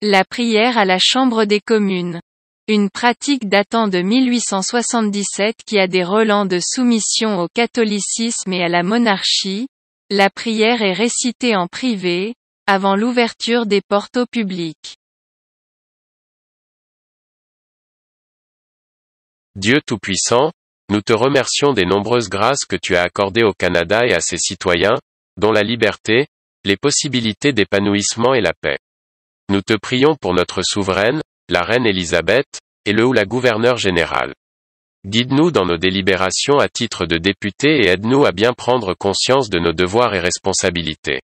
La prière à la Chambre des communes. Une pratique datant de 1877 qui a des relents de soumission au catholicisme et à la monarchie. La prière est récitée en privé, avant l'ouverture des portes au public. Dieu Tout-Puissant, nous te remercions des nombreuses grâces que tu as accordées au Canada et à ses citoyens, dont la liberté, les possibilités d'épanouissement et la paix. Nous te prions pour notre souveraine, la reine Élisabeth, et le ou la gouverneure générale. Guide-nous dans nos délibérations à titre de députés et aide-nous à bien prendre conscience de nos devoirs et responsabilités.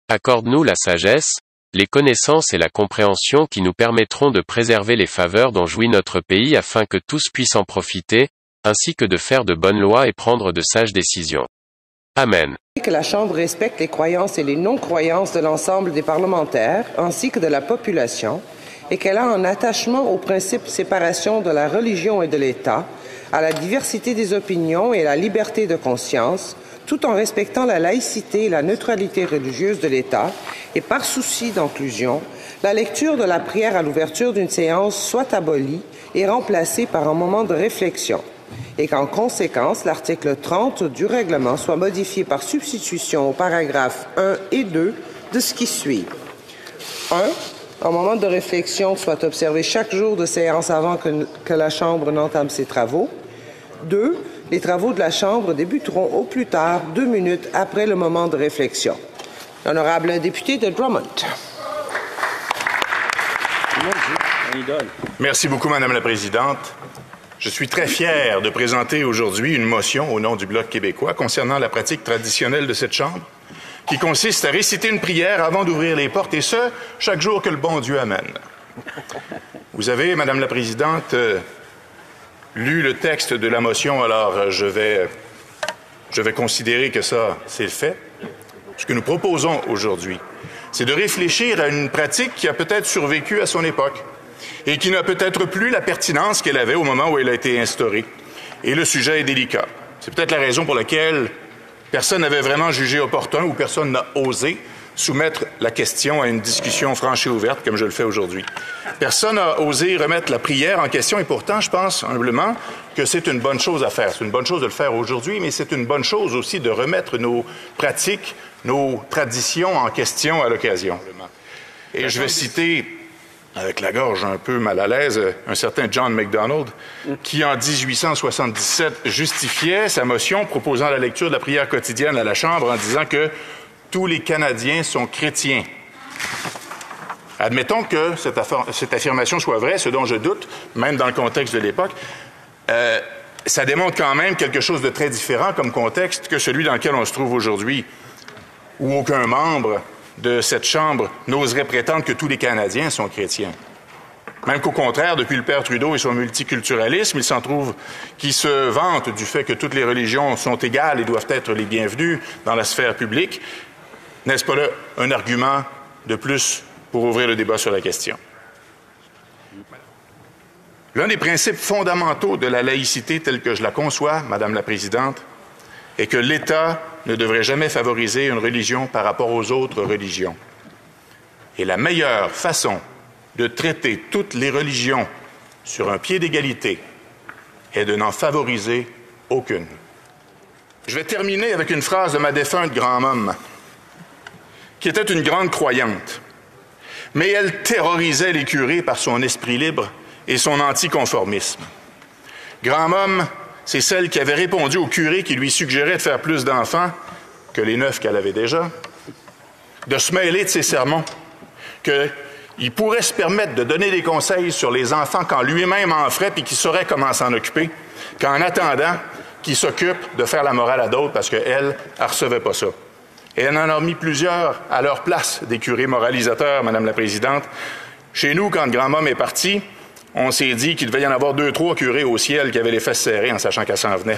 Accorde-nous la sagesse, les connaissances et la compréhension qui nous permettront de préserver les faveurs dont jouit notre pays afin que tous puissent en profiter, ainsi que de faire de bonnes lois et prendre de sages décisions. Amen. Que la Chambre respecte les croyances et les non-croyances de l'ensemble des parlementaires, ainsi que de la population, et qu'elle a un attachement au principe de séparation de la religion et de l'État, à la diversité des opinions et à la liberté de conscience, tout en respectant la laïcité et la neutralité religieuse de l'État, et par souci d'inclusion, la lecture de la prière à l'ouverture d'une séance soit abolie et remplacée par un moment de réflexion, et qu'en conséquence, l'article 30 du règlement soit modifié par substitution aux paragraphes 1 et 2 de ce qui suit. 1. Un moment de réflexion soit observé chaque jour de séance avant que la Chambre n'entame ses travaux. 2. Les travaux de la Chambre débuteront au plus tard 2 minutes après le moment de réflexion. L'honorable député de Drummond. Merci beaucoup, Madame la Présidente. Je suis très fier de présenter aujourd'hui une motion au nom du Bloc québécois concernant la pratique traditionnelle de cette Chambre, qui consiste à réciter une prière avant d'ouvrir les portes, et ce, chaque jour que le bon Dieu amène. Vous avez, Madame la Présidente, lu le texte de la motion, alors je vais considérer que ça, c'est fait. Ce que nous proposons aujourd'hui, c'est de réfléchir à une pratique qui a peut-être survécu à son époque et qui n'a peut-être plus la pertinence qu'elle avait au moment où elle a été instaurée. Et le sujet est délicat. C'est peut-être la raison pour laquelle personne n'avait vraiment jugé opportun ou personne n'a osé soumettre la question à une discussion franche et ouverte comme je le fais aujourd'hui. Personne n'a osé remettre la prière en question et pourtant, je pense humblement que c'est une bonne chose à faire. C'est une bonne chose de le faire aujourd'hui, mais c'est une bonne chose aussi de remettre nos pratiques, nos traditions en question à l'occasion. Et je vais citer, avec la gorge un peu mal à l'aise, un certain John MacDonald, qui en 1877 justifiait sa motion proposant la lecture de la prière quotidienne à la Chambre en disant que tous les Canadiens sont chrétiens. Admettons que cette affirmation soit vraie, ce dont je doute, même dans le contexte de l'époque. Ça démontre quand même quelque chose de très différent comme contexte que celui dans lequel on se trouve aujourd'hui, où aucun membre de cette Chambre n'oserait prétendre que tous les Canadiens sont chrétiens. Même qu'au contraire, depuis le père Trudeau et son multiculturalisme, il s'en trouve qui se vante du fait que toutes les religions sont égales et doivent être les bienvenues dans la sphère publique. N'est-ce pas là un argument de plus pour ouvrir le débat sur la question? L'un des principes fondamentaux de la laïcité telle que je la conçois, Madame la Présidente, est que l'État ne devrait jamais favoriser une religion par rapport aux autres religions. Et la meilleure façon de traiter toutes les religions sur un pied d'égalité est de n'en favoriser aucune. Je vais terminer avec une phrase de ma défunte grand-mame, qui était une grande croyante, mais elle terrorisait les curés par son esprit libre et son anticonformisme. Grand-mame, c'est celle qui avait répondu au curé qui lui suggérait de faire plus d'enfants que les 9 qu'elle avait déjà, de se mêler de ses sermons, qu'il pourrait se permettre de donner des conseils sur les enfants quand lui-même en ferait puis qu'il saurait comment s'en occuper, qu'en attendant, qu'il s'occupe de faire la morale à d'autres parce qu'elle, elle recevait pas ça. Et elle en a mis plusieurs à leur place, des curés moralisateurs, Madame la Présidente. Chez nous, quand grand-mame est partie, on s'est dit qu'il devait y en avoir 2, 3 curés au ciel qui avaient les fesses serrées en sachant qu'elle s'en venait.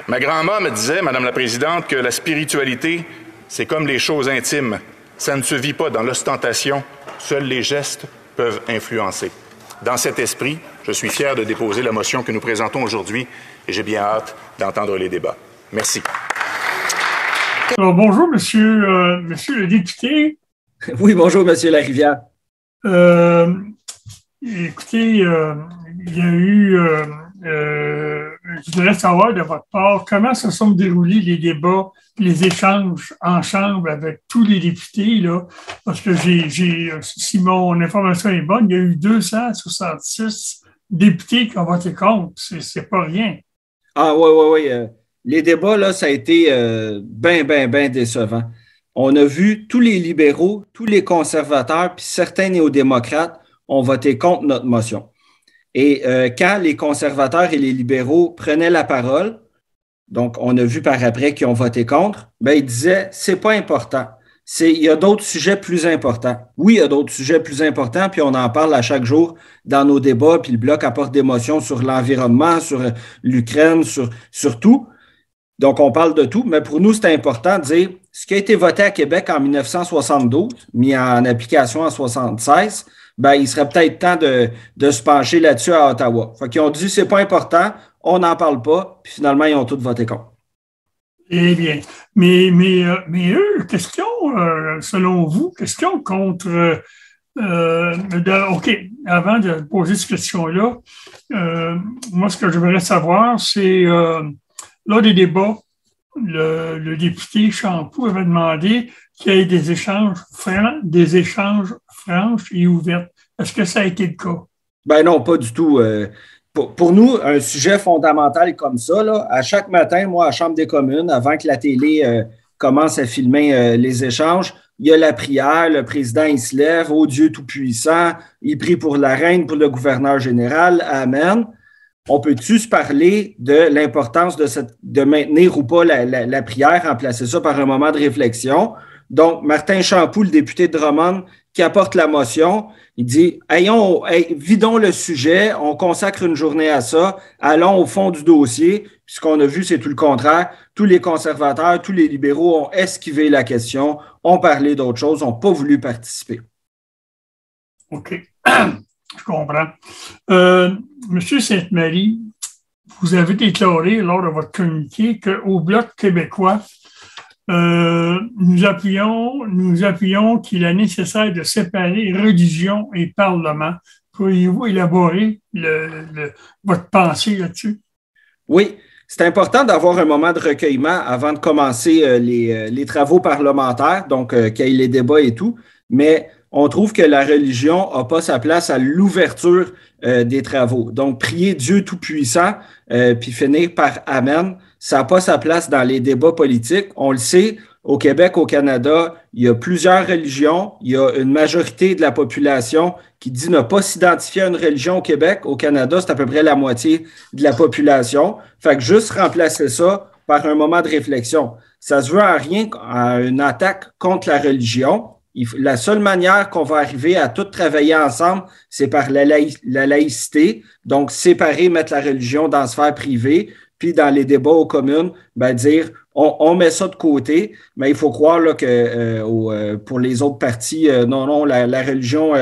Ma grand-mère me disait, Madame la Présidente, que la spiritualité, c'est comme les choses intimes. Ça ne se vit pas dans l'ostentation. Seuls les gestes peuvent influencer. Dans cet esprit, je suis fier de déposer la motion que nous présentons aujourd'hui et j'ai bien hâte d'entendre les débats. Merci. Alors, bonjour, monsieur le député. Oui, bonjour, Monsieur Larivière. Euh, Écoutez, il y a eu, je voudrais savoir de votre part comment se sont déroulés les débats, les échanges en chambre avec tous les députés, là, parce que si mon information est bonne, il y a eu 266 députés qui ont voté contre. C'est pas rien. Ah, oui, oui, oui. Les débats, là, ça a été bien décevant. On a vu tous les libéraux, tous les conservateurs, puis certains néo-démocrates ont voté contre notre motion. Et quand les conservateurs et les libéraux prenaient la parole, donc on a vu par après qu'ils ont voté contre, ben ils disaient c'est pas important. Il y a d'autres sujets plus importants. Oui, il y a d'autres sujets plus importants, puis on en parle à chaque jour dans nos débats, puis le Bloc apporte des motions sur l'environnement, sur l'Ukraine, sur tout. Donc, on parle de tout, mais pour nous, c'est important de dire ce qui a été voté à Québec en 1972, mis en application en 1976, ben, il serait peut-être temps de se pencher là-dessus à Ottawa. Fait qu'ils ont dit c'est pas important, on n'en parle pas, puis finalement, ils ont tous voté contre. Eh bien, mais eux, question, selon vous, question contre OK, avant de poser cette question-là, moi, ce que je voudrais savoir, c'est lors des débats, le député Champoux avait demandé qu'il y ait des échanges francs et ouverts. Est-ce que ça a été le cas? Ben non, pas du tout. Pour nous, un sujet fondamental comme ça, là, à chaque matin, moi, à la Chambre des communes, avant que la télé commence à filmer les échanges, il y a la prière, le président, il se lève, ô Dieu Tout-Puissant, il prie pour la reine, pour le gouverneur général, Amen. On peut-tu se parler de l'importance de maintenir ou pas la prière, remplacer ça par un moment de réflexion? Donc, Martin Champoux, le député de Drummond, qui apporte la motion, il dit vidons le sujet, on consacre une journée à ça, allons au fond du dossier. Puis ce qu'on a vu, c'est tout le contraire. Tous les conservateurs, tous les libéraux ont esquivé la question, ont parlé d'autre chose, n'ont pas voulu participer. OK. Je comprends. Monsieur Sainte-Marie, vous avez déclaré lors de votre communiqué qu'au Bloc québécois, nous appuyons qu'il est nécessaire de séparer religion et Parlement. Pourriez-vous élaborer votre pensée là-dessus? Oui, c'est important d'avoir un moment de recueillement avant de commencer les travaux parlementaires, donc qu'il y ait les débats et tout, mais on trouve que la religion n'a pas sa place à l'ouverture des travaux. Donc, prier Dieu Tout-Puissant, puis finir par Amen, ça n'a pas sa place dans les débats politiques. On le sait, au Québec, au Canada, il y a plusieurs religions. Il y a une majorité de la population qui dit ne pas s'identifier à une religion au Québec. Au Canada, c'est à peu près la moitié de la population. Fait que juste remplacer ça par un moment de réflexion. Ça se veut en rien à une attaque contre la religion. La seule manière qu'on va arriver à tout travailler ensemble, c'est par la laïcité. Donc, séparer, mettre la religion dans la sphère privée, puis dans les débats aux communes, ben, dire on met ça de côté, mais il faut croire là, que pour les autres partis, non, la religion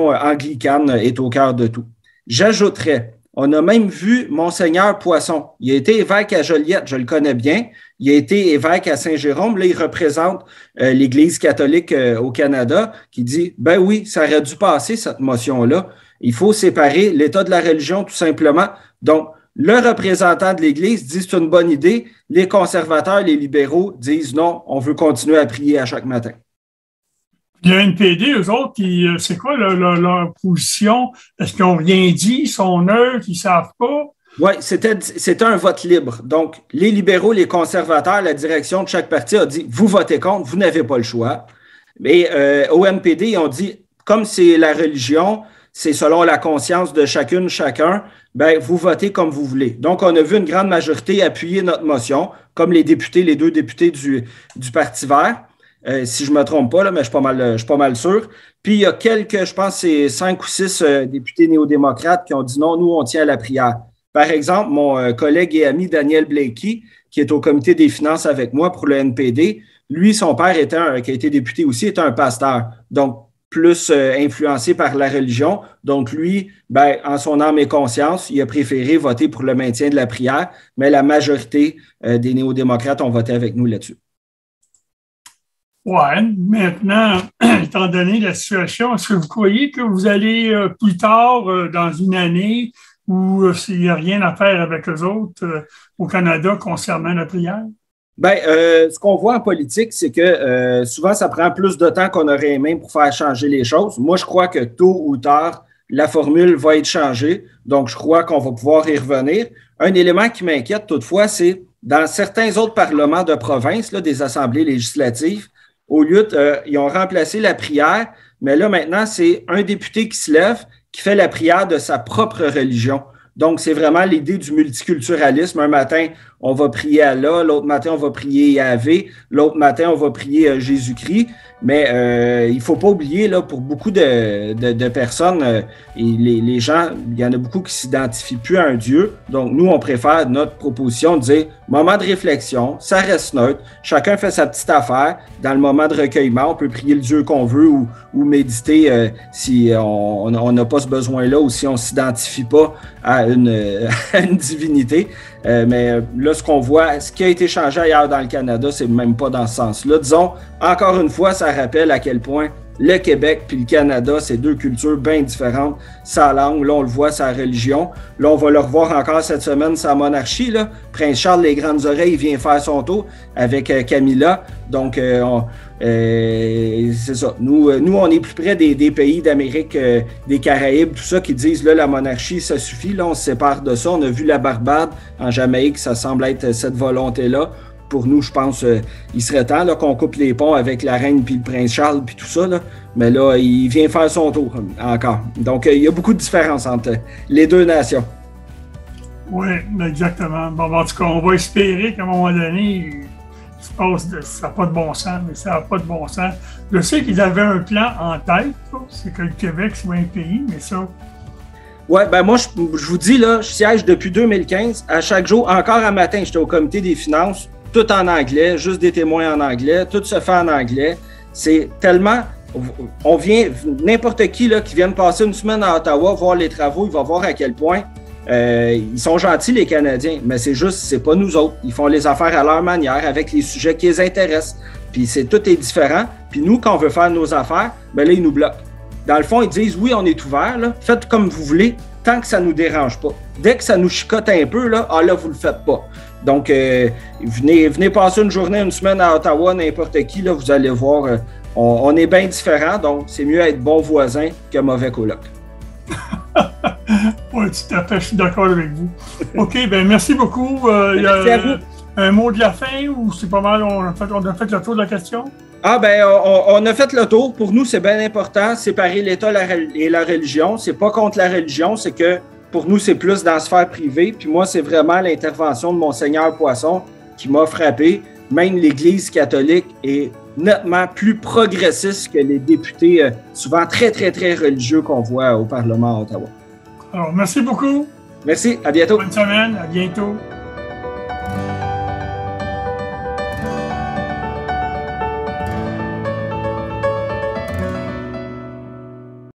anglicane est au cœur de tout. J'ajouterais, on a même vu Monseigneur Poisson. Il a été évêque à Joliette, je le connais bien. Il a été évêque à Saint-Jérôme. Là, il représente l'Église catholique au Canada, qui dit, ben oui, ça aurait dû passer, cette motion-là. Il faut séparer l'état de la religion, tout simplement. Donc, le représentant de l'Église dit c'est une bonne idée. Les conservateurs, les libéraux disent non, on veut continuer à prier à chaque matin. Le NPD, eux autres, c'est quoi leur position? Est-ce qu'ils n'ont rien dit? Ils sont neutres? Ils ne savent pas? Oui, c'était un vote libre. Donc, les libéraux, les conservateurs, la direction de chaque parti a dit vous votez contre, vous n'avez pas le choix. Mais au NPD, ils ont dit comme c'est la religion, c'est selon la conscience de chacun, ben, vous votez comme vous voulez. Donc, on a vu une grande majorité appuyer notre motion, comme les deux députés du Parti vert. Si je ne me trompe pas, là, mais je suis pas mal sûr. Puis, il y a je pense, c'est 5 ou 6 députés néo-démocrates qui ont dit non, nous, on tient à la prière. Par exemple, mon collègue et ami Daniel Blakey, qui est au comité des finances avec moi pour le NPD, lui, son père, qui a été député aussi, était un pasteur. Donc, plus influencé par la religion. Donc, lui, ben, en son âme et conscience, il a préféré voter pour le maintien de la prière, mais la majorité des néo-démocrates ont voté avec nous là-dessus. Ouais, maintenant, étant donné la situation, est-ce que vous croyez que vous allez plus tard, dans une année, ou s'il n'y a rien à faire avec eux autres au Canada concernant la prière? Bien, ce qu'on voit en politique, c'est que souvent, ça prend plus de temps qu'on aurait aimé pour faire changer les choses. Moi, je crois que tôt ou tard, la formule va être changée. Donc, je crois qu'on va pouvoir y revenir. Un élément qui m'inquiète toutefois, c'est dans certains autres parlements de province, là, des assemblées législatives, au lieu ils ont remplacé la prière, mais là, maintenant, c'est un député qui se lève, qui fait la prière de sa propre religion. Donc, c'est vraiment l'idée du multiculturalisme. Un matin, on va prier Allah, l'autre matin, on va prier Yahvé, l'autre matin, on va prier Jésus-Christ. Mais il ne faut pas oublier, là, pour beaucoup de personnes, les gens, il y en a beaucoup qui ne s'identifient plus à un Dieu. Donc, nous, on préfère notre proposition de dire moment de réflexion, ça reste neutre, chacun fait sa petite affaire. Dans le moment de recueillement, on peut prier le Dieu qu'on veut ou méditer si on n'a pas ce besoin-là ou si on ne s'identifie pas à une divinité. Mais là, ce qu'on voit, ce qui a été changé ailleurs dans le Canada, c'est même pas dans ce sens-là. Disons, encore une fois, ça rappelle à quel point le Québec puis le Canada, c'est deux cultures bien différentes. Sa langue, là, on le voit, sa religion. Là, on va le revoir encore cette semaine, sa monarchie. Là. Prince Charles, les grandes oreilles, il vient faire son tour avec Camilla. Donc, c'est ça. Nous, on est plus près des pays d'Amérique, des Caraïbes, tout ça, qui disent, là, la monarchie, ça suffit. Là, on se sépare de ça. On a vu la Barbade en Jamaïque, ça semble être cette volonté-là. Pour nous, je pense il serait temps là, qu'on coupe les ponts avec la reine puis le prince Charles puis tout ça. Là. Mais là, il vient faire son tour encore. Donc, il y a beaucoup de différences entre les deux nations. Oui, exactement. Bon, en tout cas, on va espérer qu'à un moment donné, ça n'a pas de bon sens, mais ça n'a pas de bon sens. Je sais qu'ils avaient un plan en tête, c'est que le Québec soit un pays, mais ça... Oui, ben moi, je vous dis, là, je siège depuis 2015. À chaque jour, encore un matin, j'étais au comité des finances, tout en anglais, juste des témoins en anglais, tout se fait en anglais. C'est tellement... On vient, n'importe qui là, qui vient de passer une semaine à Ottawa, voir les travaux, il va voir à quel point ils sont gentils, les Canadiens, mais c'est juste, c'est pas nous autres. Ils font les affaires à leur manière, avec les sujets qui les intéressent. Puis tout est différent. Puis nous, quand on veut faire nos affaires, ben là, ils nous bloquent. Dans le fond, ils disent, oui, on est ouvert, là, faites comme vous voulez, tant que ça ne nous dérange pas. Dès que ça nous chicote un peu, là, là, vous le faites pas. Donc, venez passer une journée, une semaine à Ottawa, n'importe qui, là, vous allez voir, on est bien différents, donc c'est mieux être bon voisin que mauvais coloc. Oui, tout à fait, je suis d'accord avec vous. OK, bien, merci beaucoup. Merci à vous. Un mot de la fin ou c'est pas mal, on a fait le tour de la question? Ah ben, on a fait le tour. Pour nous, c'est bien important, séparer l'État et la religion. C'est pas contre la religion, c'est que pour nous, c'est plus dans la sphère privée. Puis moi, c'est vraiment l'intervention de Monseigneur Poisson qui m'a frappé. Même l'Église catholique est nettement plus progressiste que les députés, souvent très, très, très religieux qu'on voit au Parlement à Ottawa. Alors, merci beaucoup. Merci, à bientôt. Bonne semaine, à bientôt.